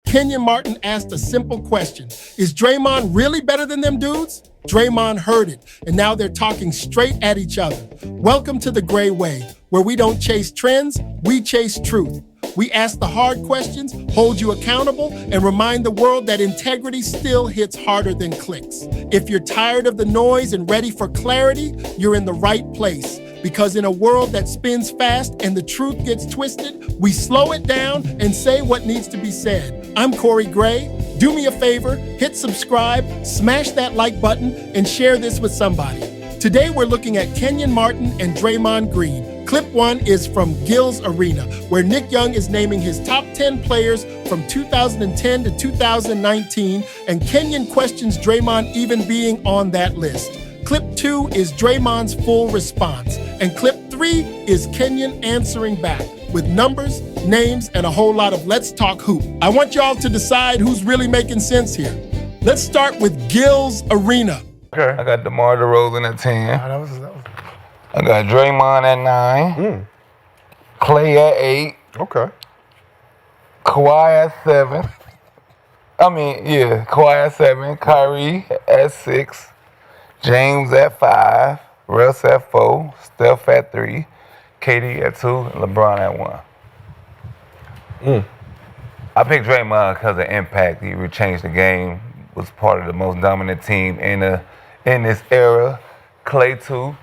Kenyon Martin asked a simple question. Is Draymond really better than them dudes? Draymond heard it, and now they're talking straight at each other. Welcome to the Gray Way, where we don't chase trends, we chase truth. We ask the hard questions, hold you accountable, and remind the world that integrity still hits harder than clicks. If you're tired of the noise and ready for clarity, you're in the right place. Because in a world that spins fast and the truth gets twisted, we slow it down and say what needs to be said. I'm Corey Gray. Do me a favor, hit subscribe, smash that like button, and share this with somebody. Today we're looking at Kenyon Martin and Draymond Green. Clip 1 is from Gils Arena, where Nick Young is naming his top 10 players from 2010 to 2019, and Kenyon questions Draymond even being on that list. Clip 2 is Draymond's full response, and clip 3 is Kenyon answering back with numbers, names, and a whole lot of let's talk hoop. I want y'all to decide who's really making sense here. Let's start with Gils Arena. Okay. I got DeMar DeRozan at 10. I got Draymond at 9. Clay at 8. Okay. Kawhi at 7. Kawhi at 7. Kyrie at 6. James at 5. Russ at 4. Steph at 3. KD at 2. And LeBron at 1. I picked Draymond because of impact. He would change the game. Was part of the most dominant team in this era. Clay 2.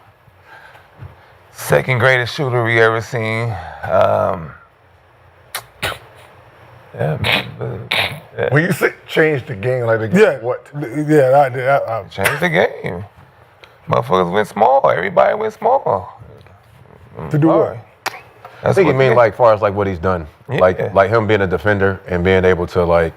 Second greatest shooter we ever seen. When you say change the game, like what? Yeah, I did. Change the game. Motherfuckers went small. Everybody went small. To do what? I think you mean like far as like what he's done, Yeah. like him being a defender and being able to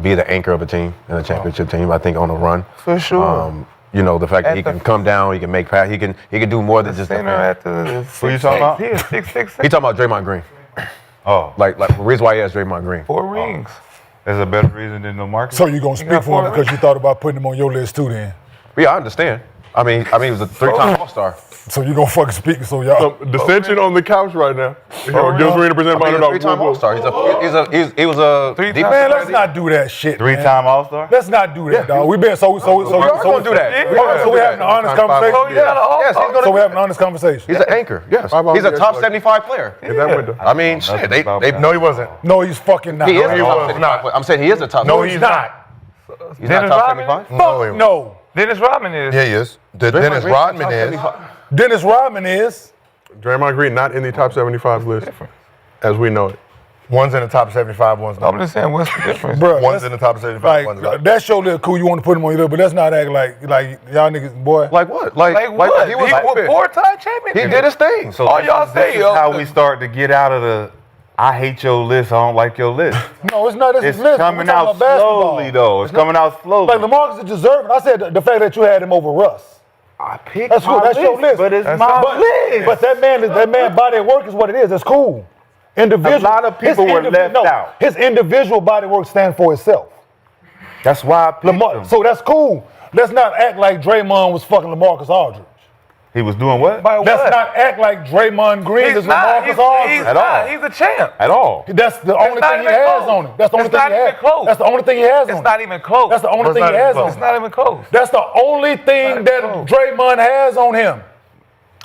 be the anchor of a team and a championship team. I think on a run, For sure. The fact that he can come down, he can make pass, he can do more than just Center at the Who you talking about? He is 6'6". He talking about Draymond Green. Oh, Like the reason why he has Draymond Green. 4 rings. there's a better reason than no market. So you gonna speak got for him four because you thought about putting him on your list too then? Yeah, I understand. I mean, he was a 3-time All-Star. So you gonna fucking speak so y'all. Dissension on the couch right now. Gils Arena presented by He's a Underdog. 3-time All-Star. He was a Three-time- Man, let's not do that shit. man. 3-time All-Star? Let's not do that, dog. We been so We are gonna do that. So we having an honest conversation. Oh, yeah. Yes, he's So we gonna. having an honest conversation. He's an anchor. Yes, Five he's a years top like- 75 player. In that window. I mean, shit. They No, he wasn't. No, he's fucking not. He is a he top was 75 player. I'm saying he is a top. No, 75. he's not. He's not Dennis top Rodman? 75. Fuck no. Dennis Rodman is. Yeah, he is. Dennis Green, Rodman top is. 75. Dennis Rodman is. Draymond Green not in the top 75 list, as we know it. One's in the top 75, one's not. I'm just saying, what's the difference? Bruh, One's in the top 75, one's like not. that show look cool. You want to put him on your list, but let's not act like y'all niggas, boy. Like what? Like what? he was 4-time champion. He did his thing. So All y'all say, this is how we start to get out of the I hate your list, I don't like your list. No, it's not. This It's is list. coming We're talking out about basketball. slowly, though. It's coming out slowly. Like LaMarcus is deserving. I said the fact that you had him over Russ. I picked That's cool. my That's your list. but it's That's my my list. But that man body of work is what it is. It's cool. Individual. A lot of people were left out. His individual body work stands for itself. That's why I picked him. So that's cool. Let's not act like Draymond was fucking LaMarcus Aldridge. He was doing what? By Let's what? not act like Draymond Green He's is not. LaMarcus Aldridge. He's At not. all. He's a champ. At all. That's the only not thing he even has close. on him. That's the only It's thing not he even has. close. That's the only thing he has on It's him. not even close. That's the only What's thing not he even has close? on It's him. not even close. That's the only thing that Draymond has on him.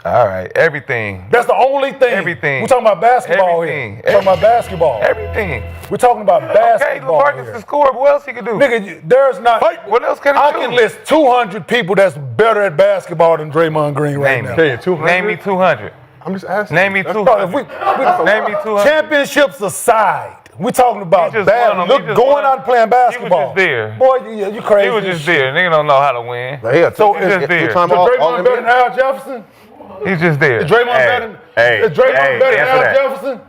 All right, everything. That's the only thing. Everything. We're talking about basketball Everything. here. We're talking about basketball. Everything. We're talking about Okay, basketball LaMarcus here. can score. What else he can do? Nigga, there's not. What else can he I do? can list 200 people that's better at basketball than Draymond Green right Name now. me. Okay, 200? Name me 200. I'm just asking. Name me That's 200. Bro, if Name me 200. championships aside, we're talking about He just won 'em. He just going won. out and playing basketball. He was just there. Boy, you crazy. He was as just shit. there. Nigga don't know how to win. So He's just there. So Draymond better than Al Jefferson? He's just there. Is Draymond better than better than Al Jefferson?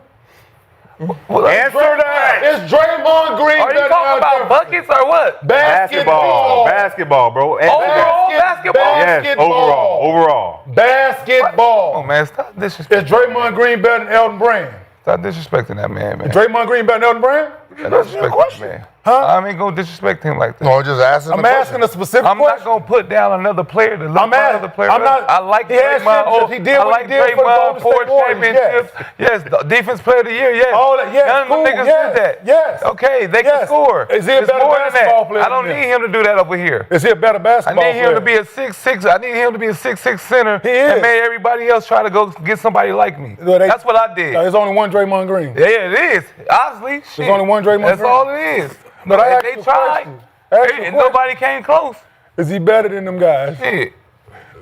Answer that. Is Draymond Green Are better you than Al talking about Jefferson? buckets or what? Basketball. Basketball, bro. Overall basketball? Yes, overall. Basketball. Oh man, stop Is disrespecting. Draymond Green better than Elton Brand? Stop disrespecting that man, man. Draymond Green better than Elton Brand? That's your question. Man. Huh? I ain't gonna disrespect him like that. No, just asking. I'm asking a specific I'm question. not gonna put down another player to look I'm for at- another player. I'm not- I like he has Draymond. championships. He did I what like he did for the Draymond, Golden 4 State Warriors, championships. Yes, defense player of the year. Yes. All that, yes, None of cool, them niggas yes, did that. yes. Okay, they can Yes. score. Is he a It's better more than basketball that. player I don't than need them? him to do that over here. Is he a better I basketball need player? him to be a 6'6". I need him to be a 6'6" center. He is. And made everybody else try to go get somebody like me. No, That's what I did. No, there's only one Draymond Green. Yeah, it is. Honestly, shit. only one Draymond That's Green. all it is. But I If asked they you a tried, question. I asked you a question. nobody came close. Is he better than them guys? Shit.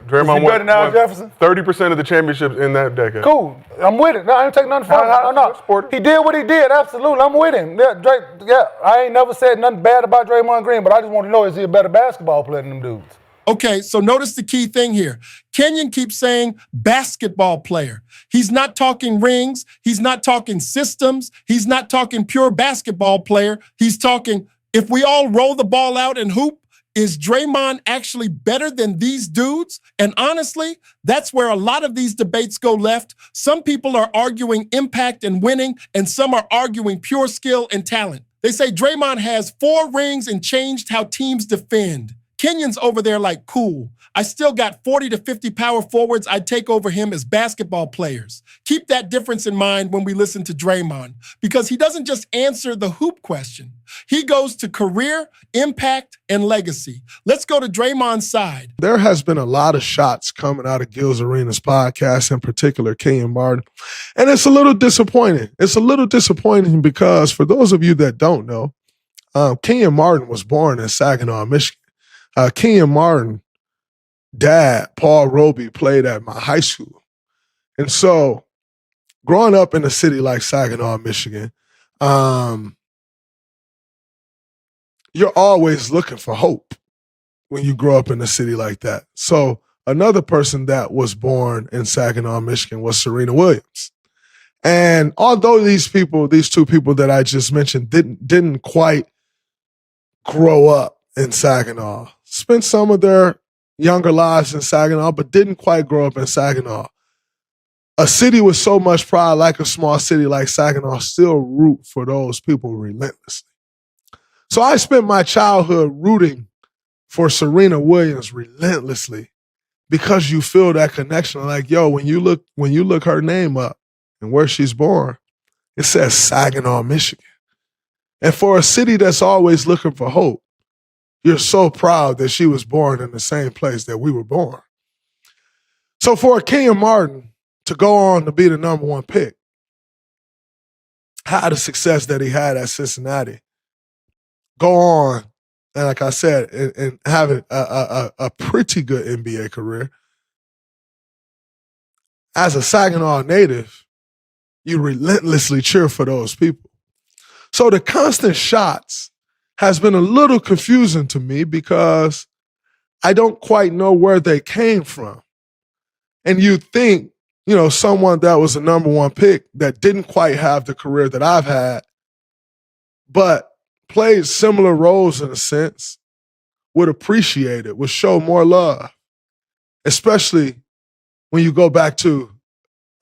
Draymond Is he better than Al Jefferson? 30% of the championships in that decade. Cool. I'm with it. No, I ain't taking nothing from him. No. He did what he did. Absolutely. I'm with him. Yeah, I ain't never said nothing bad about Draymond Green, but I just want to know, is he a better basketball player than them dudes? Okay, so notice the key thing here. Kenyon keeps saying basketball player. He's not talking rings. He's not talking systems. He's not talking pure basketball player. He's talking, if we all roll the ball out and hoop, is Draymond actually better than these dudes? And honestly, that's where a lot of these debates go left. Some people are arguing impact and winning, and some are arguing pure skill and talent. They say Draymond has 4 rings and changed how teams defend. Kenyon's over there like, cool. I still got 40 to 50 power forwards I'd take over him as basketball players. Keep that difference in mind when we listen to Draymond, because he doesn't just answer the hoop question. He goes to career, impact, and legacy. Let's go to Draymond's side. There has been a lot of shots coming out of Gils Arena's podcast, in particular Kenyon Martin, and it's a little disappointing. It's a little disappointing because for those of you that don't know, Kenyon Martin was born in Saginaw, Michigan. Kenyon Martin, dad, Paul Roby, played at my high school. And so growing up in a city like Saginaw, Michigan, you're always looking for hope when you grow up in a city like that. So another person that was born in Saginaw, Michigan was Serena Williams. And although these two people that I just mentioned didn't quite grow up in Saginaw, spent some of their younger lives in Saginaw, but didn't quite grow up in Saginaw. A city with so much pride, like a small city like Saginaw, still root for those people relentlessly. So I spent my childhood rooting for Serena Williams relentlessly because you feel that connection. Like, yo, when you look her name up and where she's born, it says Saginaw, Michigan. And for a city that's always looking for hope, you're so proud that she was born in the same place that we were born. So for Kenyon Martin to go on to be the number 1 pick, had the success that he had at Cincinnati, go on, and like I said, and have a pretty good NBA career. As a Saginaw native, you relentlessly cheer for those people. So the constant shots has been a little confusing to me because I don't quite know where they came from. And you think, someone that was a number 1 pick that didn't quite have the career that I've had, but played similar roles in a sense, would appreciate it, would show more love, especially when you go back to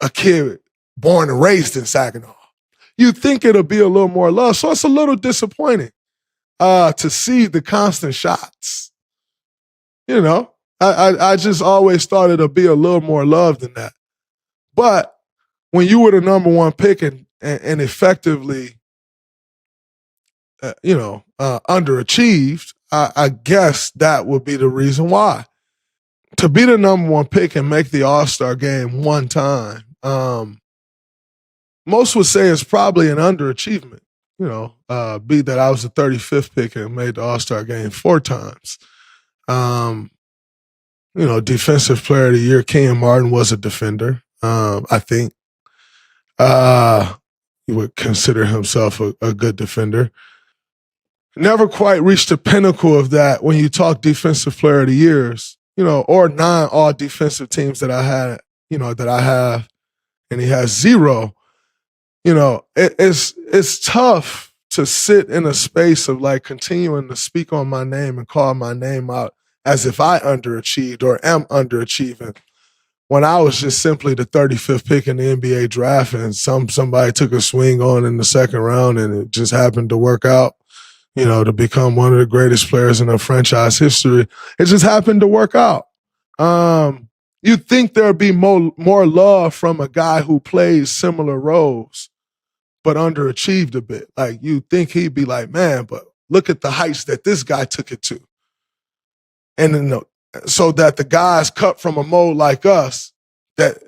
a kid born and raised in Saginaw. You think it'll be a little more love. So it's a little disappointing to see the constant shots. I just always thought it'll be a little more love than that. But when you were the number 1 pick and effectively, underachieved, I guess that would be the reason why. To be the number 1 pick and make the All-Star game 1 time, most would say it's probably an underachievement. Be that I was the 35th pick and made the All-Star game 4 times. Defensive player of the year, Kenyon Martin was a defender. I think he would consider himself a good defender. Never quite reached the pinnacle of that when you talk defensive player of the years, or 9 all defensive teams that I had, that I have, and he has 0. It's tough to sit in a space of like continuing to speak on my name and call my name out as if I underachieved or am underachieving when I was just simply the 35th pick in the NBA draft and somebody took a swing on in the second round and it just happened to work out, to become one of the greatest players in the franchise history. It just happened to work out. You'd think there'd be more love from a guy who plays similar roles but underachieved a bit. Like, you'd think he'd be like, man, but look at the heights that this guy took it to. And then so that the guys cut from a mold like us, that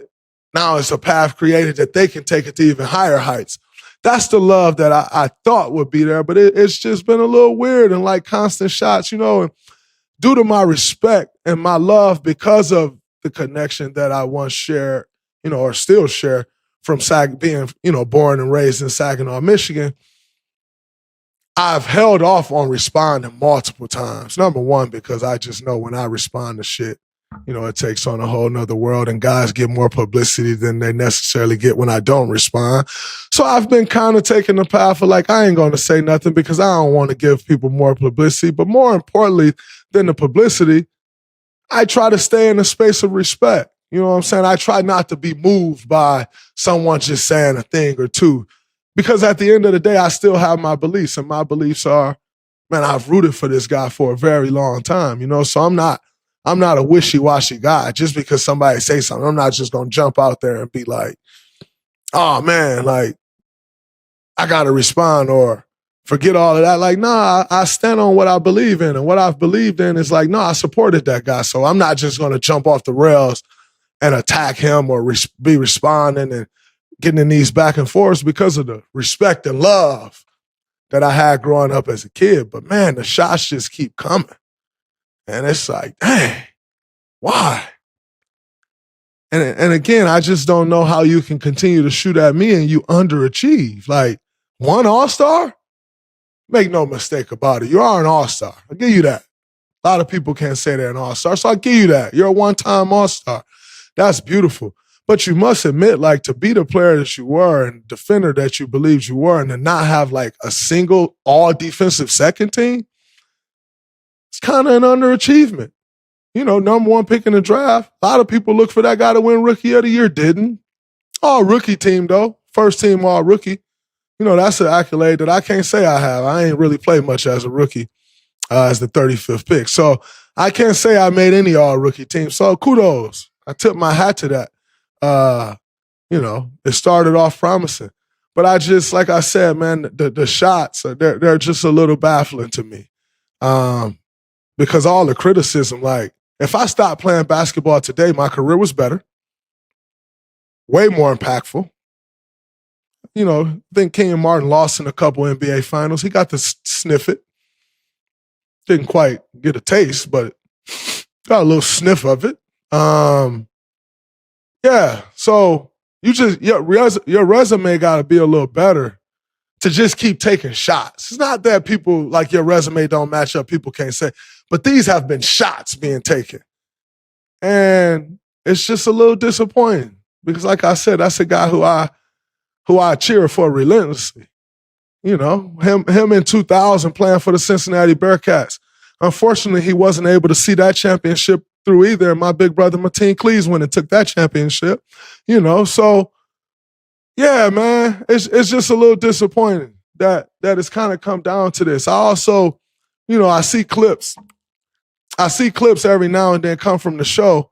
now it's a path created that they can take it to even higher heights. That's the love that I thought would be there, but it's just been a little weird and like constant shots, and due to my respect and my love because of the connection that I once shared, or still share from being, born and raised in Saginaw, Michigan, I've held off on responding multiple times. Number one, because I just know when I respond to shit, it takes on a whole nother world and guys get more publicity than they necessarily get when I don't respond. So I've been kind of taking the path of like, I ain't going to say nothing because I don't want to give people more publicity. But more importantly than the publicity, I try to stay in a space of respect. You know what I'm saying? I try not to be moved by someone just saying a thing or two. Because at the end of the day, I still have my beliefs, and my beliefs are, man, I've rooted for this guy for a very long time, so I'm not a wishy-washy guy. Just because somebody say something, I'm not just going to jump out there and be like, oh, man, like, I got to respond or forget all of that. Like, nah, I stand on what I believe in, and what I've believed in is like, no, I supported that guy, so I'm not just going to jump off the rails and attack him or be responding and getting in these back and forths because of the respect and love that I had growing up as a kid. But man, the shots just keep coming. And it's like, dang, why? And again, I just don't know how you can continue to shoot at me and you underachieve. Like, one all-star? Make no mistake about it. You are an all-star. I'll give you that. A lot of people can't say they're an all-star, so I'll give you that. You're a one-time all-star. That's beautiful. But you must admit, like, to be the player that you were and defender that you believed you were and to not have, like, a single all-defensive second team, it's kind of an underachievement. Number one pick in the draft. A lot of people look for that guy to win Rookie of the Year. Didn't. All-rookie team, though. First team all-rookie. That's an accolade that I can't say I have. I ain't really played much as a rookie as the 35th pick. So I can't say I made any all-rookie team. So kudos. I tip my hat to that. It started off promising. But I just, like I said, man, the shots, they're just a little baffling to me. Because all the criticism, like, if I stopped playing basketball today, my career was better, way more impactful. I think Kenyon Martin lost in a couple NBA finals. He got to sniff it. Didn't quite get a taste, but got a little sniff of it. Yeah, so your resume got to be a little better to just keep taking shots. It's not that people, like, your resume don't match up, people can't say, but these have been shots being taken. And it's just a little disappointing because, like I said, that's a guy who I cheer for relentlessly. Him in 2000 playing for the Cincinnati Bearcats. Unfortunately, he wasn't able to see that championship through either. And my big brother, Martin Cleese, went and took that championship. So, yeah, man, it's just a little disappointing that it's kind of come down to this. I also, I see clips every now and then come from the show.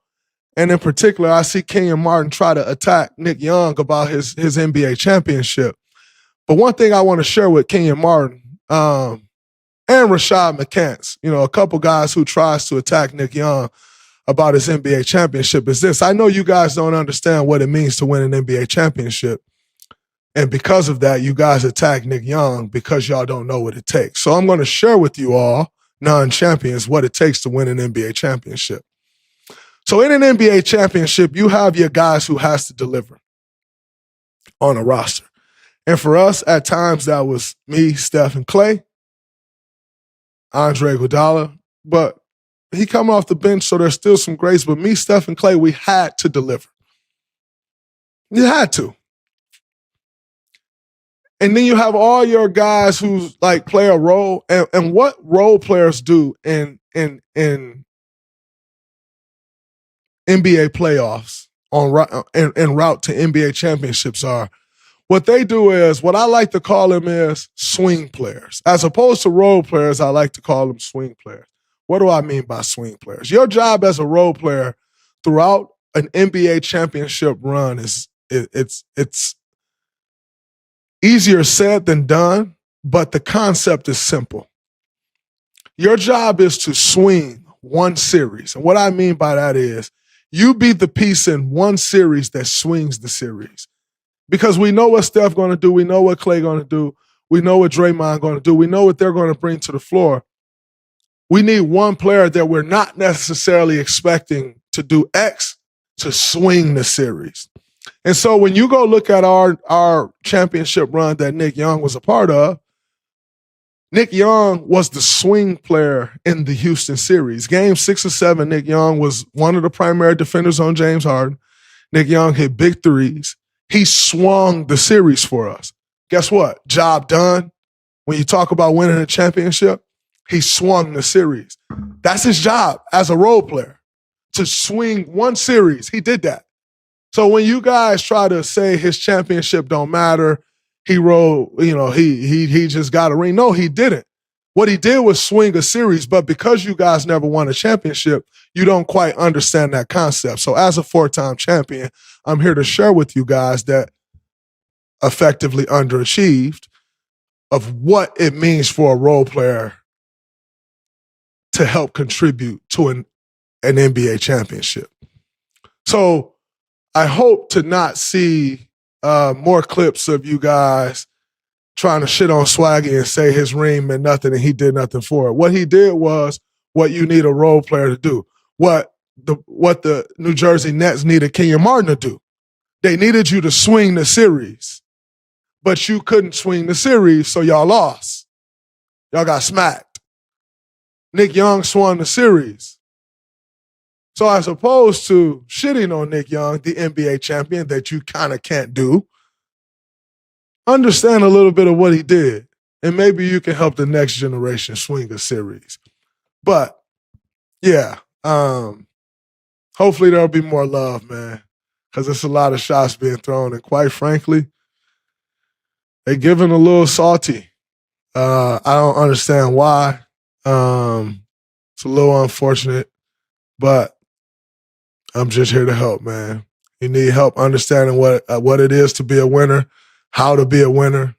And in particular, I see Kenyon Martin try to attack Nick Young about his NBA championship. But one thing I want to share with Kenyon Martin and Rashad McCants, a couple guys who tries to attack Nick Young about his NBA championship is this. I know you guys don't understand what it means to win an NBA championship. And because of that, you guys attack Nick Young because y'all don't know what it takes. So I'm going to share with you all, non-champions, what it takes to win an NBA championship. So in an NBA championship, you have your guys who has to deliver on a roster. And for us, at times, that was me, Steph, and Clay, Andre Iguodala. But he come off the bench, so there's still some grace. But me, Steph, and Clay, we had to deliver. You had to. And then you have all your guys who like play a role. And what role players do in NBA playoffs en route to NBA championships are, what they do is, what I like to call them is swing players. As opposed to role players, I like to call them swing players. What do I mean by swing players? Your job as a role player throughout an NBA championship run it's easier said than done, but the concept is simple. Your job is to swing one series. And what I mean by that is you be the piece in one series that swings the series. Because we know what Steph going to do. We know what Klay going to do. We know what Draymond going to do. We know what they're going to bring to the floor. We need one player that we're not necessarily expecting to do X to swing the series. And so when you go look at our championship run that Nick Young was a part of, Nick Young was the swing player in the Houston series. Game 6 or 7, Nick Young was one of the primary defenders on James Harden. Nick Young hit big threes. He swung the series for us. Guess what? Job done. When you talk about winning a championship, he swung the series. That's his job as a role player, to swing one series. He did that. So when you guys try to say his championship don't matter, he just got a ring. No, he didn't. What he did was swing a series, but because you guys never won a championship, you don't quite understand that concept. So as a 4-time champion, I'm here to share with you guys that effectively underachieved of what it means for a role player to help contribute to an NBA championship. So I hope to not see more clips of you guys trying to shit on Swaggy and say his ring meant nothing and he did nothing for it. What he did was what you need a role player to do. What the New Jersey Nets needed Kenyon Martin to do. They needed you to swing the series, but you couldn't swing the series, so y'all lost. Y'all got smacked. Nick Young swung the series. So as opposed to shitting on Nick Young, the NBA champion that you kind of can't do, understand a little bit of what he did, and maybe you can help the next generation swing a series. But, yeah, hopefully there'll be more love, man, because there's a lot of shots being thrown, and quite frankly, they're giving a little salty. I don't understand why. It's a little unfortunate, but I'm just here to help, man. You need help understanding what it is to be a winner, how to be a winner.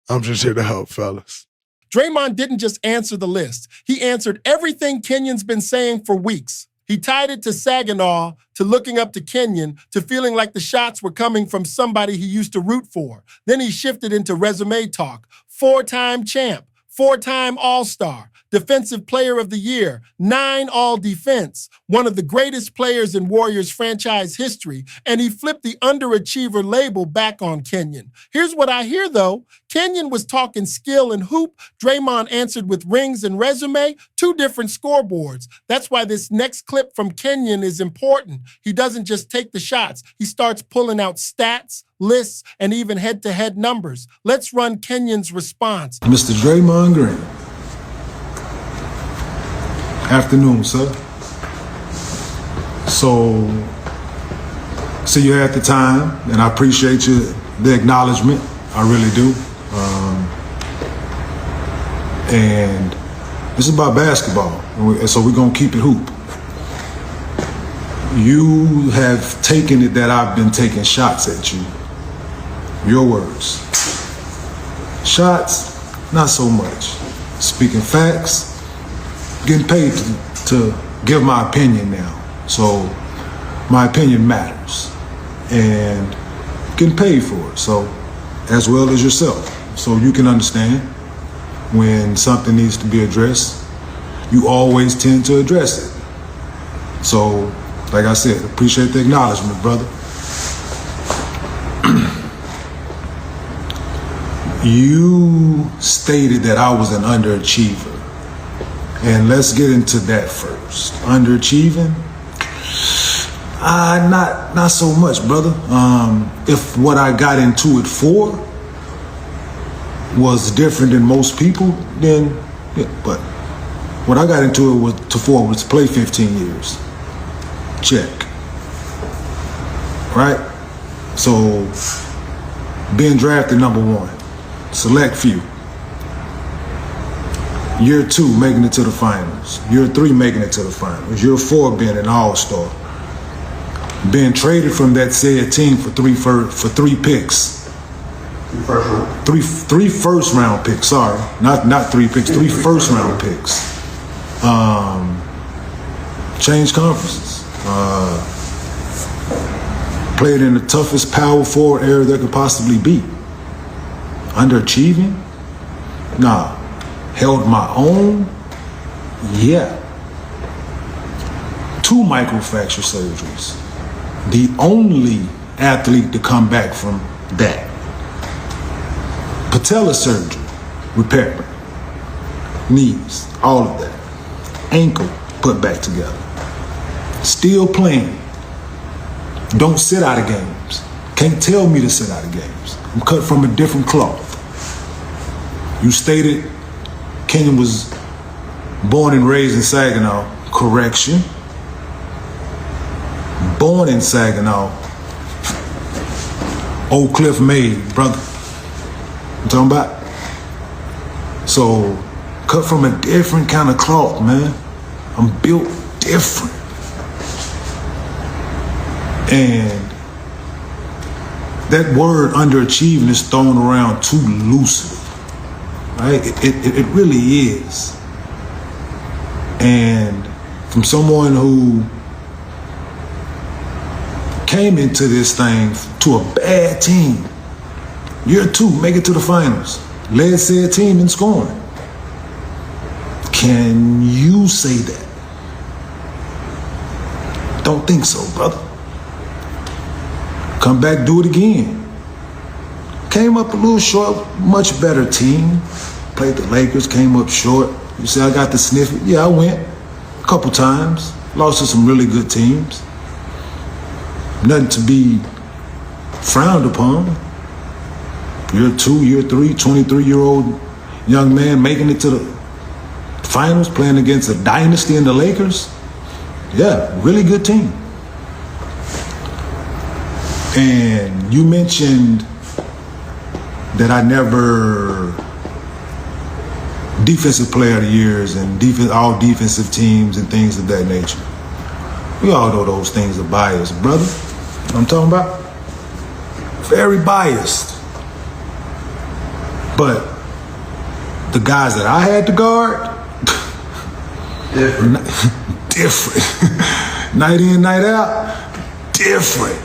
I'm just here to help, fellas. Draymond didn't just answer the list. He answered everything Kenyon's been saying for weeks. He tied it to Saginaw, to looking up to Kenyon, to feeling like the shots were coming from somebody he used to root for. Then he shifted into resume talk. 4-time champ, 4-time All-Star, Defensive Player of the Year, 9 All-Defense, one of the greatest players in Warriors franchise history, and he flipped the underachiever label back on Kenyon. Here's what I hear, though. Kenyon was talking skill and hoop. Draymond answered with rings and resume, 2 different scoreboards. That's why this next clip from Kenyon is important. He doesn't just take the shots. He starts pulling out stats, lists, and even head-to-head numbers. Let's run Kenyon's response. Mr. Draymond Green. Afternoon, sir. So you had the time, and I appreciate the acknowledgement. I really do. And this is about basketball, and so we're gonna keep it hoop. You have taken it that I've been taking shots at you. Your words. Shots, not so much. Speaking facts. Getting paid to give my opinion now. So my opinion matters. And getting paid for it. So as well as yourself. So you can understand when something needs to be addressed, you always tend to address it. So, like I said, appreciate the acknowledgement, brother. You stated that I was an underachiever. And let's get into that first. Underachieving? Not so much, brother. If what I got into it for was different than most people, then yeah. But what I got into it was to play 15 years. Check. right? So being drafted number 1, select few. Year 2, making it to the finals. Year 3, making it to the finals. Year 4, being an all-star. Being traded from that said team for three picks. Three first round picks, sorry. Not 3 picks, 3 first round picks. Changed conferences. Played in the toughest power forward area there could possibly be. Underachieving? Nah. Held my own? Yeah. 2 microfracture surgeries. The only athlete to come back from that. Patella surgery, repair. Knees, all of that. Ankle put back together. Still playing. Don't sit out of games. Can't tell me to sit out of games. I'm cut from a different cloth. You stated Kenyon was born and raised in Saginaw. Correction. Born in Saginaw. Oak Cliff made, brother. I'm talking about? So, cut from a different kind of cloth, man. I'm built different. And that word underachieving is thrown around too loosely, right? It really is. And from someone who came into this thing to a bad team, year 2, make it to the finals, led said team in scoring. Can you say that? Don't think so, brother. Come back, do it again. Came up a little short, much better team. Played the Lakers, came up short. You say I got the sniff it? Yeah, I went a couple times. Lost to some really good teams. Nothing to be frowned upon. Year 2, year 3, 23-year-old young man making it to the finals, playing against a dynasty in the Lakers. Yeah, really good team. And you mentioned that I never defensive player of the years and all defensive teams and things of that nature. We all know those things are biased, brother. You know what I'm talking about? Very biased. But the guys that I had to guard, different. Night in, night out, different.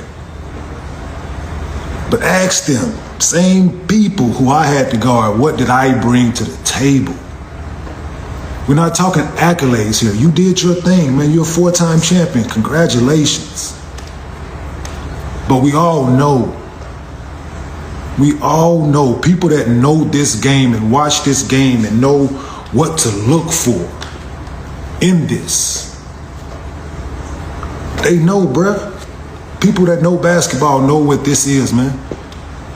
But ask them, same people who I had to guard, what did I bring to the table? We're not talking accolades here. You did your thing, man. You're a 4-time champion. Congratulations. But we all know, people that know this game and watch this game and know what to look for in this. They know, bruh. People that know basketball know what this is, man.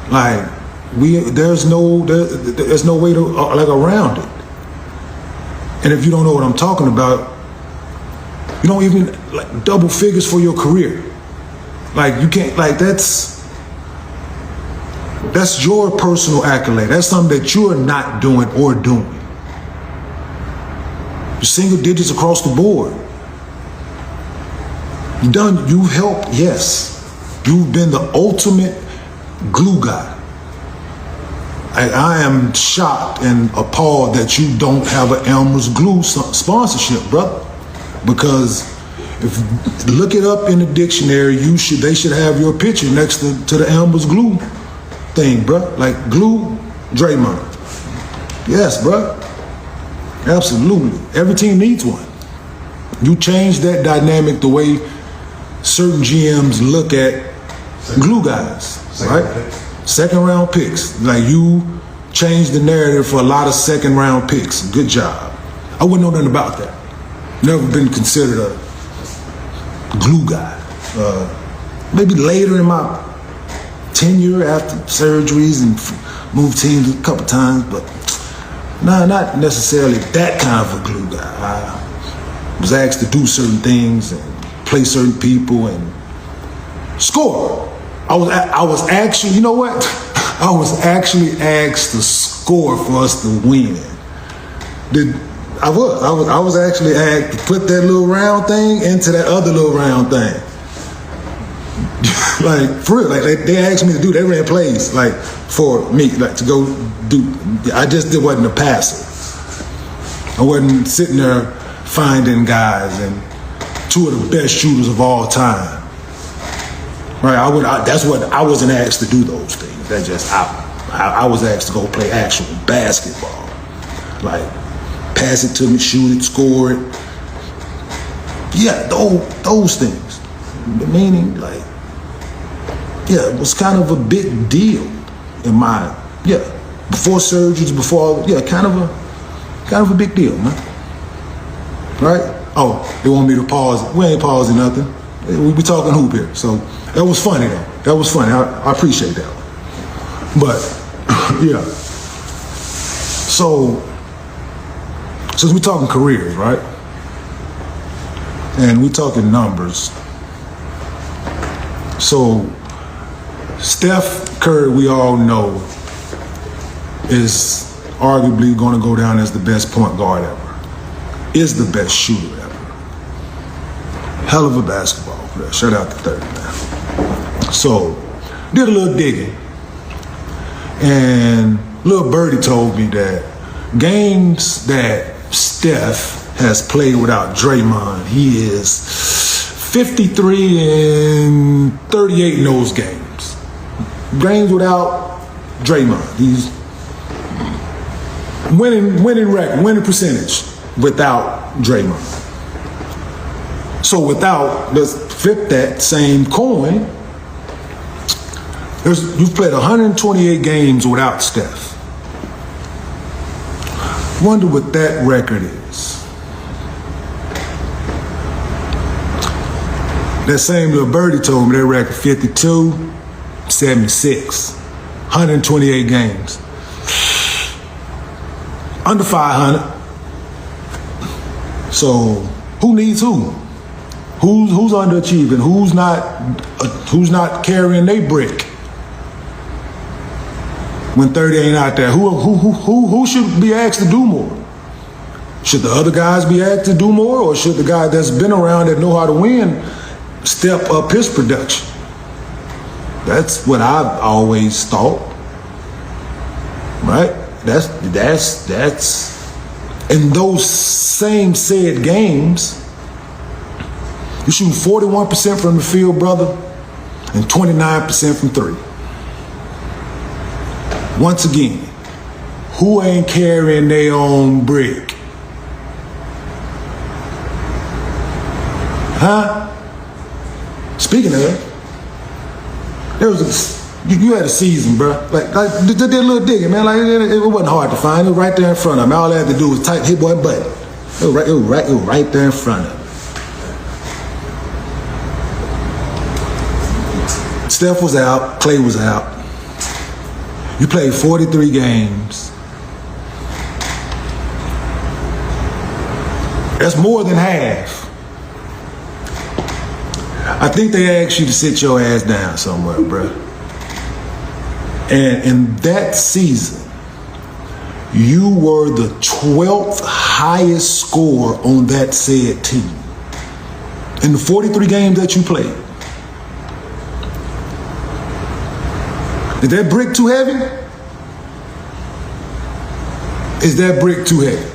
Like, there's no way to around it. And if you don't know what I'm talking about, you don't even double figures for your career. Like, you can't, that's your personal accolade. That's something that you're not doing or doing. You're single digits across the board. You've helped, yes. You've been the ultimate glue guy. I am shocked and appalled that you don't have an Elmer's Glue sponsorship, brother. Because if look it up in the dictionary, they should have your picture next to the Elmer's Glue thing, bro. Like glue, Draymond. Yes, bro. Absolutely. Every team needs one. You change that dynamic the way certain GMs look at glue guys, right? Second round picks. Like, you changed the narrative for a lot of second round picks. Good job. I wouldn't know nothing about that. Never been considered a glue guy. Maybe later in my tenure after surgeries and moved teams a couple times, but nah, not necessarily that kind of a glue guy. I was asked to do certain things and play certain people and Score. I was actually, you know what? I was actually asked to score for us to win. I was actually asked to put that little round thing into that other little round thing. Like, for real, like they asked me to do, they ran plays, like, for me, like, to go do, I just wasn't a passer. I wasn't sitting there finding guys and two of the best shooters of all time. Right, that's what, I wasn't asked to do those things. That just, I was asked to go play actual basketball. Like, pass it to me, shoot it, score it. Yeah, those things. The meaning, like, yeah, it was kind of a big deal in my, before surgeries, kind of a big deal, man. Right? Oh, they want me to pause. We ain't pausing nothing. We be talking hoop here. So that was funny though. That was funny. I appreciate that. But yeah. So since we're talking careers, right? And we're talking numbers. So Steph Curry, we all know, is arguably going to go down as the best point guard ever. Is the best shooter ever. Hell of a basketball player. Shout out to 30, man. So, did a little digging. And little birdie told me that games that Steph has played without Draymond, he is 53 and 38 in those games. Games without Draymond. He's winning record, winning percentage without Draymond. So let's flip that same coin. You've played 128 games without Steph. Wonder what that record is. That same little birdie told me that record 52-76. 128 games. Under 500. So who needs who? Who's underachieving? Who's not carrying their brick? When 30 ain't out there, who should be asked to do more? Should the other guys be asked to do more, or should the guy that's been around that know how to win step up his production? That's what I've always thought. Right? That's in those same said games, you shoot 41% from the field, brother, and 29% from three. Once again, who ain't carrying their own brick? Huh? Speaking of, you had a season, bro. Like did a little digging, man. Like it wasn't hard to find. It was right there in front of me. All I had to do was hit one button. It was right there in front of me. Steph was out. Clay was out. You played 43 games. That's more than half. I think they asked you to sit your ass down somewhere, bro. And in that season, you were the 12th highest scorer on that said team. In the 43 games that you played. Is that brick too heavy? Is that brick too heavy?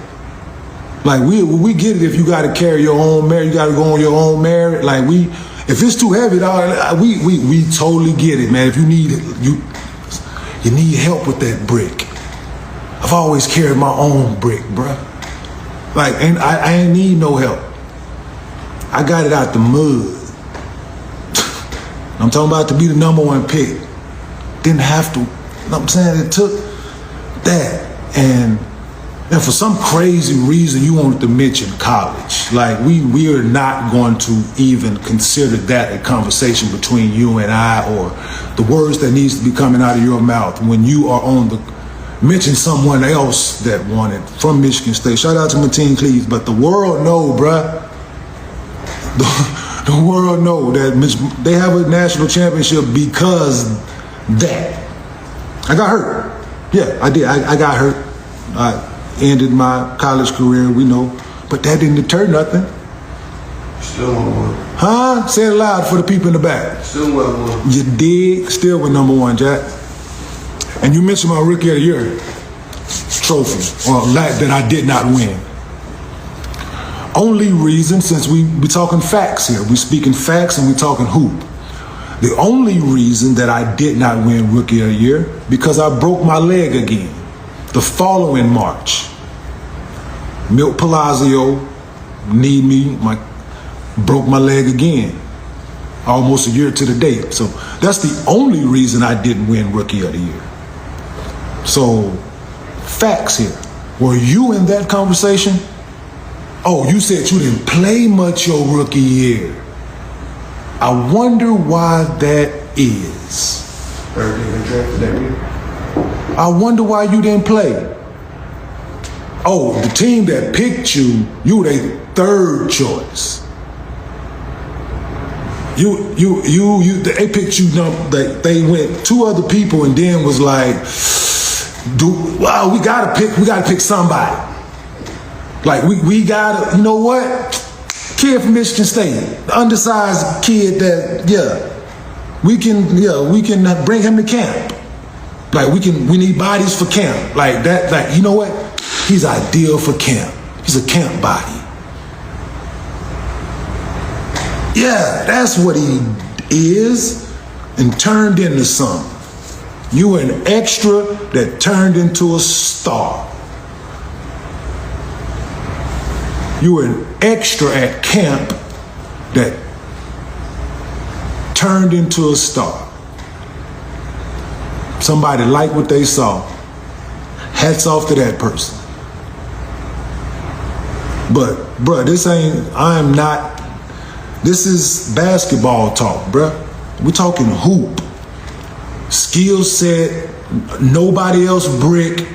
Like we get it if you got to carry your own merit, you got to go on your own merit. Like if it's too heavy, dog, we totally get it, man. If you need it, you need help with that brick. I've always carried my own brick, bruh. Like, and I ain't need no help. I got it out the mud. I'm talking about to be the #1 pick. Didn't have to. You know what I'm saying? It took that. And for some crazy reason, you wanted to mention college. Like, we are not going to even consider that a conversation between you and I, or the words that needs to be coming out of your mouth when you are on the mention someone else that wanted from Michigan State. Shout out to Martin Cleves, but the world know, bruh. the world know that they have a national championship because that. I got hurt. Yeah, I did. I got hurt. I ended my college career, we know. But that didn't deter nothing. Still won. Huh? Say it loud for the people in the back. Still won. You did. Still win #1, Jack. And you mentioned my Rookie of the Year trophy, or lack that I did not win. Only reason, since we talking facts here, we speaking facts and we talking hoop. The only reason that I did not win Rookie of the Year, because I broke my leg again the following March. Milt Palazzo need me, broke my leg again, almost a year to the date. So that's the only reason I didn't win Rookie of the Year. So, facts here. Were you in that conversation? Oh, you said you didn't play much your rookie year. I wonder why that is. I wonder why you didn't play. Oh, the team that picked you, you were their third choice. They picked you. They went 2 other people and then was like, we gotta pick somebody. Like we gotta, you know what? Kid from Michigan State, the undersized kid that, we can bring him to camp. Like we need bodies for camp. Like that, like, you know what? He's ideal for camp. He's a camp body. Yeah, that's what he is, and turned into something. You were an extra that turned into a star. You were an extra at camp that turned into a star. Somebody liked what they saw. Hats off to that person. But, bruh, this is basketball talk, bruh. We're talking hoop. Skill set, nobody else brick,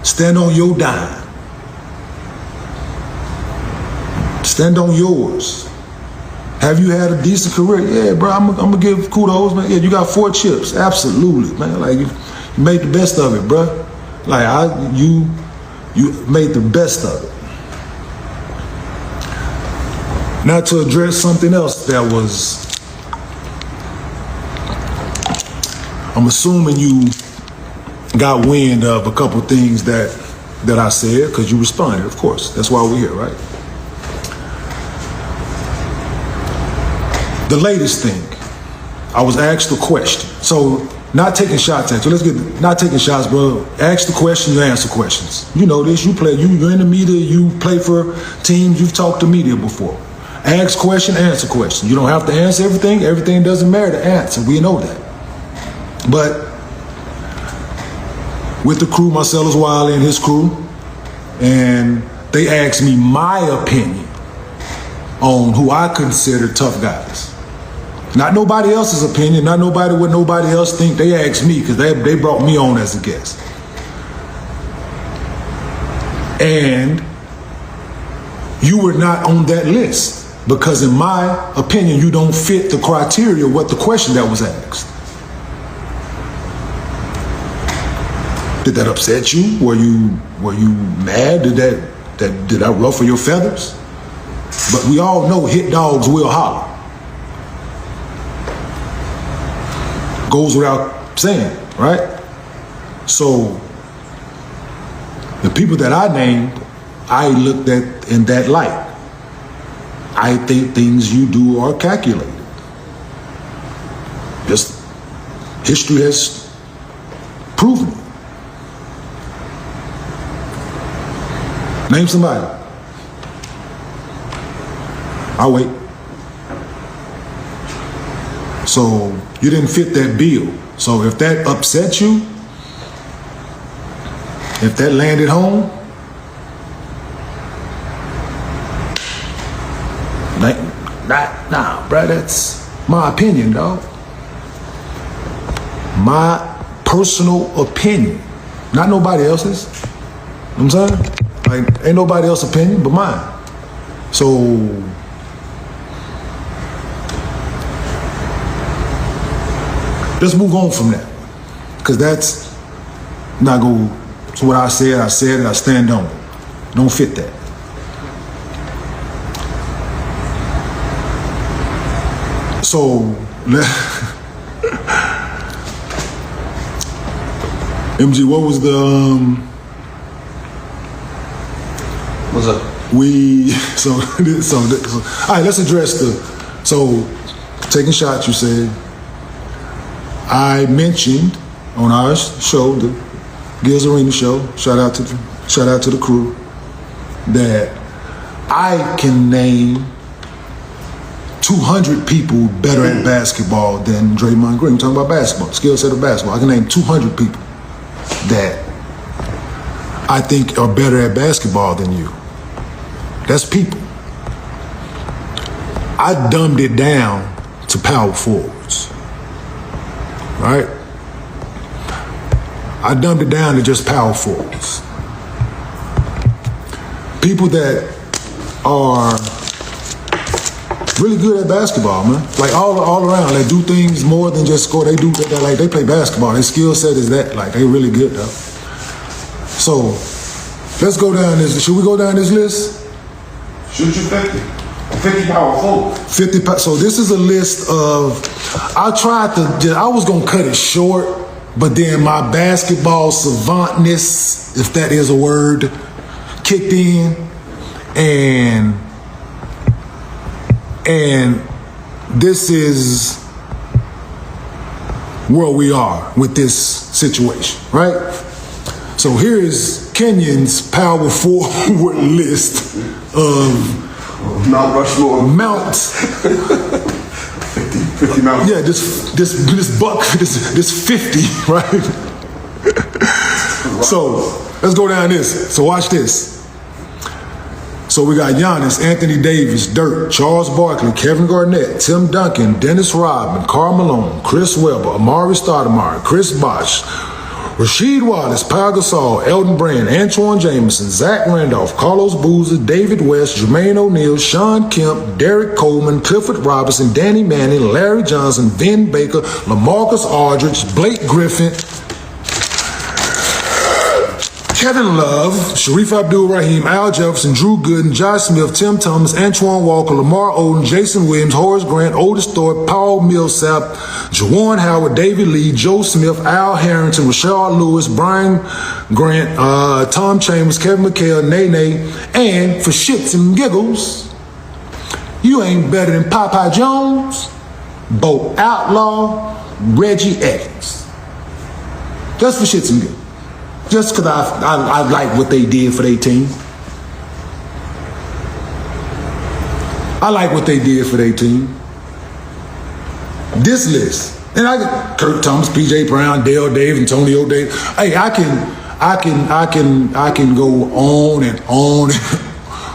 stand on your dime. Stand on yours. Have you had a decent career? Yeah, bro, I'm gonna give kudos, man. Yeah, you got 4 chips, absolutely, man. Like you made the best of it, bro. Like you made the best of it. Now to address something else that was, I'm assuming you got wind of a couple things that I said, because you responded, of course. That's why we're here, right? The latest thing, I was asked a question. So, not taking shots at you. Let's get, not taking shots, bro. Ask the question, you answer questions. You know this, you're in the media, you play for teams, you've talked to media before. Ask question, answer question. You don't have to answer everything. Everything doesn't matter to answer. We know that. But with the crew, Marcellus Wiley and his crew, and they asked me my opinion on who I consider tough guys. Not nobody else's opinion, not nobody what nobody else think. They asked me because they brought me on as a guest. And you were not on that list because in my opinion, you don't fit the criteria of what the question that was asked. Did that upset you? Were you mad? Did I ruffle your feathers? But we all know hit dogs will holler. Goes without saying, right? So the people that I named, I looked at in that light. I think things you do are calculated. Just history has proven it. Name somebody. I'll wait. So you didn't fit that bill. So if that upset you, if that landed home, nah, bro, that's my opinion, dog. My personal opinion, not nobody else's. You know what I'm saying? Like, ain't nobody else's opinion but mine. So let's move on from that. Because that's not going to, it's what I said it, I stand on it. Don't fit that. So, MG, what was the, What's up? so, all right, let's address taking shots, you said. I mentioned on our show, the Gils Arena show, shout out to the crew, that I can name 200 people better at basketball than Draymond Green. I'm talking about basketball, skill set of basketball. I can name 200 people that I think are better at basketball than you. That's people. I dumbed it down to power forwards, right? I dumbed it down to just power forwards. People that are really good at basketball, man. Like all around, they do things more than just score. They do that, like they play basketball. Their skill set is that, like they really good though. So let's go down this. Should we go down this list? Shoot you 50. 50 power forward. 50. So this is a list of. I was gonna cut it short, but then my basketball savantness, if that is a word, kicked in, and this is where we are with this situation, right? So here is Kenyon's power forward list of Mount Rushmore. Mount. 50 Mount. Yeah, this 50, right? So let's go down this. So watch this. So we got Giannis, Anthony Davis, Dirk, Charles Barkley, Kevin Garnett, Tim Duncan, Dennis Rodman, Karl Malone, Chris Webber, Amari Stoudemire, Chris Bosh, Rasheed Wallace, Pau Gasol, Elton Brand, Antoine Jameson, Zach Randolph, Carlos Boozer, David West, Jermaine O'Neal, Sean Kemp, Derek Coleman, Clifford Robinson, Danny Manning, Larry Johnson, Vin Baker, LaMarcus Aldridge, Blake Griffin, Kevin Love, Sharif Abdul-Rahim, Al Jefferson, Drew Gooden, Josh Smith, Tim Thomas, Antoine Walker, Lamar Odom, Jason Williams, Horace Grant, Otis Thorpe, Paul Millsap, Juwan Howard, David Lee, Joe Smith, Al Harrington, Rashard Lewis, Brian Grant, Tom Chambers, Kevin McHale, Nene, and for shits and giggles, you ain't better than Popeye Jones, Bo Outlaw, Reggie Evans. Just for shits and giggles. Just because I like what they did for their team. I like what they did for their team. This list, and I got Kirk Thomas, P.J. Brown, Dale Davis, Antonio Davis. Hey, I can go on and on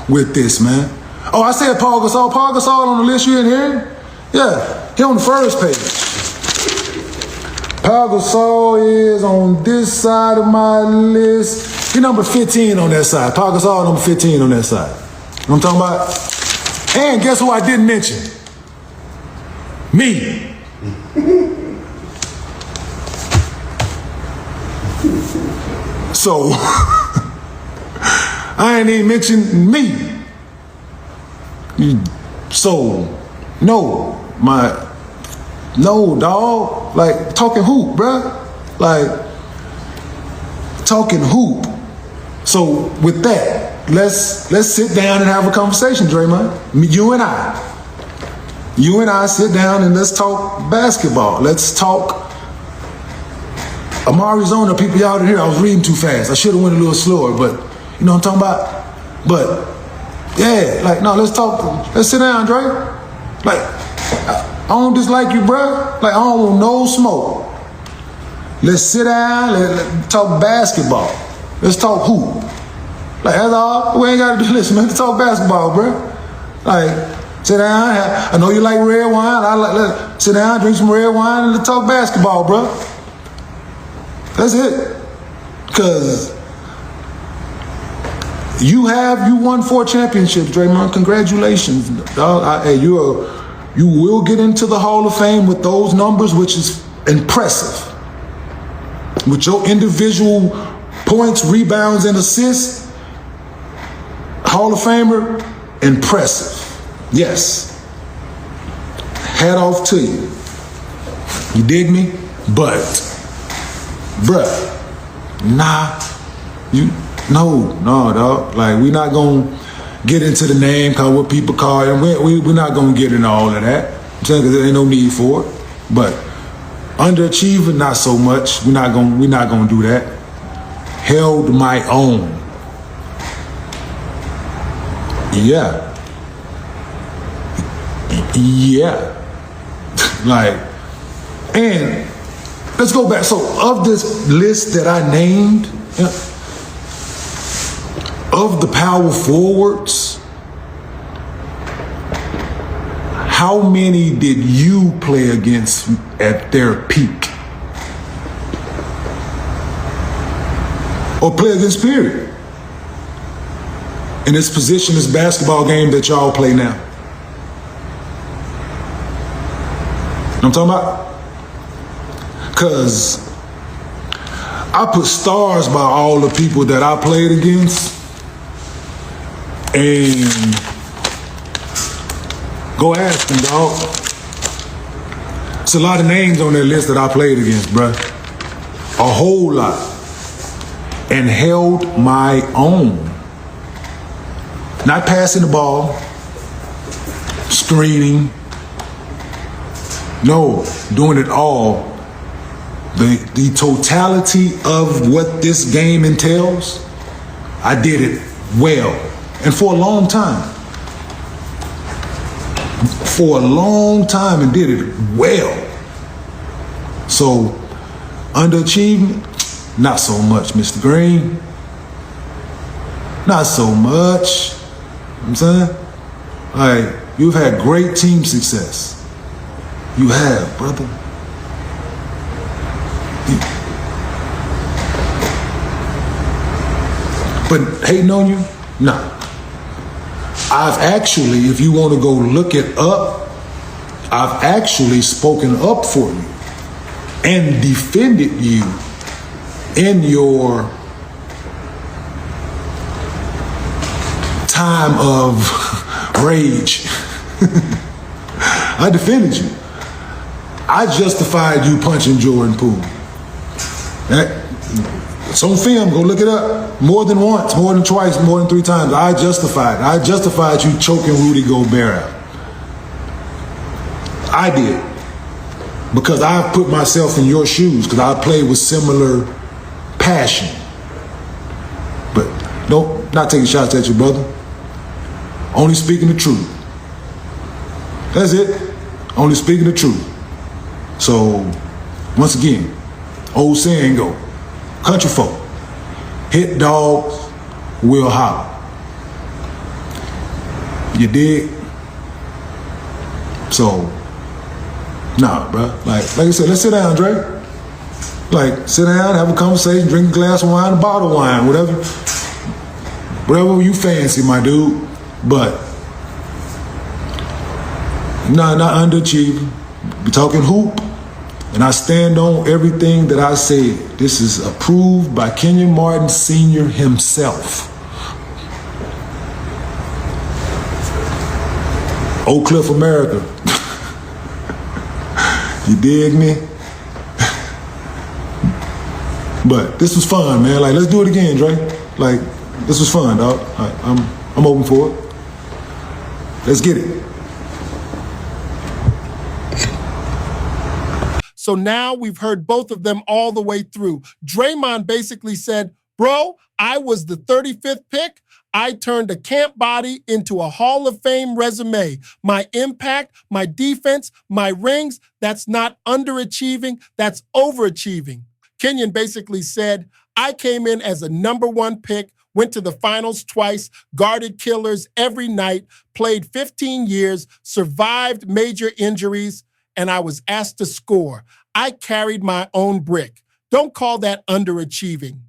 with this, man. Oh, I said Paul Gasol. Paul Gasol on the list you in here? Yeah, he on the first page. Pau Gasol is on this side of my list. He number 15 on that side. Pau Gasol number 15 on that side. You know what I'm talking about? And guess who I didn't mention? Me. So, I ain't even mentioned me. So, no, dog. Like, talking hoop, bruh. Like, talking hoop. So, with that, let's sit down and have a conversation, Draymond. You and I sit down and let's talk basketball. Let's talk Amari's on the people y'all didn't hear. I was reading too fast. I should have went a little slower, but you know what I'm talking about? But, yeah, like, no, let's talk. Let's sit down, Dre. Like, I don't dislike you, bro. Like, I don't want no smoke. Let's sit down, let's talk basketball. Let's talk hoop. Like, that's all. We ain't got to do this, man. Let's talk basketball, bro. Like, sit down. I know you like red wine. Let's sit down, drink some red wine, and let's talk basketball, bro. That's it. Because you won 4 championships, Draymond. Congratulations, dog. You will get into the Hall of Fame with those numbers, which is impressive. With your individual points, rebounds, and assists, Hall of Famer, impressive. Yes. Hat off to you. You dig me? But, bruh, no, dog. Like, we not gonna get into the name, cause what people call it. We're not gonna get into all of that. I'm saying, cause there ain't no need for it. But underachiever, not so much. We're not gonna do that. Held my own. Yeah. Like, and let's go back. So of this list that I named, of the power forwards, how many did you play against at their peak? Or play against, period? In this position, this basketball game that y'all play now. I'm talking about? Because I put stars by all the people that I played against. And go ask them, dog. It's a lot of names on that list that I played against, bruh. A whole lot. And held my own. Not passing the ball, screening. No, doing it all. The totality of what this game entails, I did it well. And for a long time. For a long time and did it well. So, underachievement, not so much, Mr. Green. Not so much. You know what I'm saying? Like, you've had great team success. You have, brother. But hating on you? No. I've actually, if you want to go look it up, I've actually spoken up for you and defended you in your time of rage. I defended you. I justified you punching Jordan Poole. It's on film, go look it up. More than once, more than twice, more than 3 times. I justified you choking Rudy Gobert out. I did. Because I put myself in your shoes, because I played with similar passion. But nope, not taking shots at you, brother. Only speaking the truth. That's it. Only speaking the truth. So, once again, old saying go. Country folk. Hit dogs will holler. You dig? So, nah, bro. Like I said, let's sit down, Dre. Like, sit down, have a conversation, drink a glass of wine, a bottle of wine, whatever you fancy, my dude. But, nah, not underachieving. We're talking hoop. And I stand on everything that I said. This is approved by Kenyon Martin Sr. himself. Oak Cliff, America. You dig me? But this was fun, man. Like, let's do it again, Dre. Like, this was fun, dog. I'm open for it. Let's get it. So now we've heard both of them all the way through. Draymond basically said, bro, I was the 35th pick. I turned a camp body into a Hall of Fame resume. My impact, my defense, my rings, that's not underachieving, that's overachieving. Kenyon basically said, I came in as a #1 pick, went to the finals twice, guarded killers every night, played 15 years, survived major injuries, and I was asked to score. I carried my own brick. Don't call that underachieving.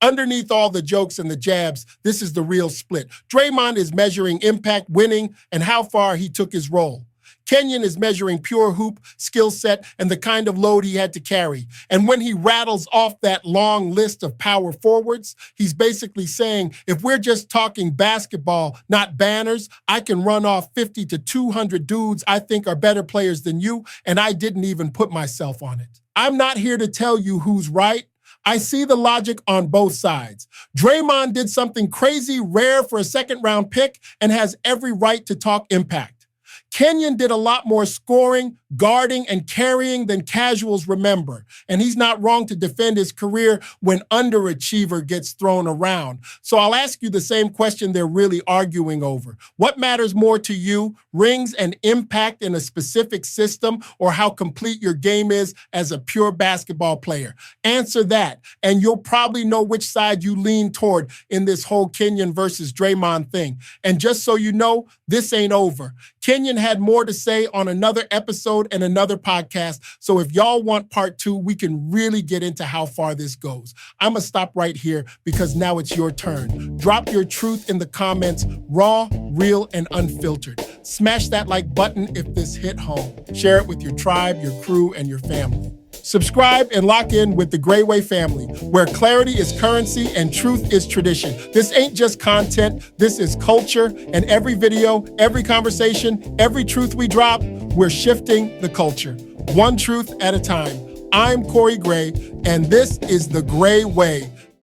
Underneath all the jokes and the jabs, this is the real split. Draymond is measuring impact, winning, and how far he took his role. Kenyon is measuring pure hoop, skill set, and the kind of load he had to carry. And when he rattles off that long list of power forwards, he's basically saying, if we're just talking basketball, not banners, I can run off 50 to 200 dudes I think are better players than you, and I didn't even put myself on it. I'm not here to tell you who's right. I see the logic on both sides. Draymond did something crazy, rare for a second-round pick, and has every right to talk impact. Kenyon did a lot more scoring, guarding, and carrying than casuals remember. And he's not wrong to defend his career when underachiever gets thrown around. So I'll ask you the same question they're really arguing over. What matters more to you, rings and impact in a specific system, or how complete your game is as a pure basketball player? Answer that, and you'll probably know which side you lean toward in this whole Kenyon versus Draymond thing. And just so you know, this ain't over. Kenyon had more to say on another episode and another podcast. So if y'all want part 2, we can really get into how far this goes. I'm going to stop right here because now it's your turn. Drop your truth in the comments, raw, real, and unfiltered. Smash that like button if this hit home. Share it with your tribe, your crew, and your family. Subscribe and lock in with the Grayway family, where clarity is currency and truth is tradition. This ain't just content, this is culture, and every video, every conversation, every truth we drop, we're shifting the culture. One truth at a time. I'm Corey Gray, and this is the Gray Way,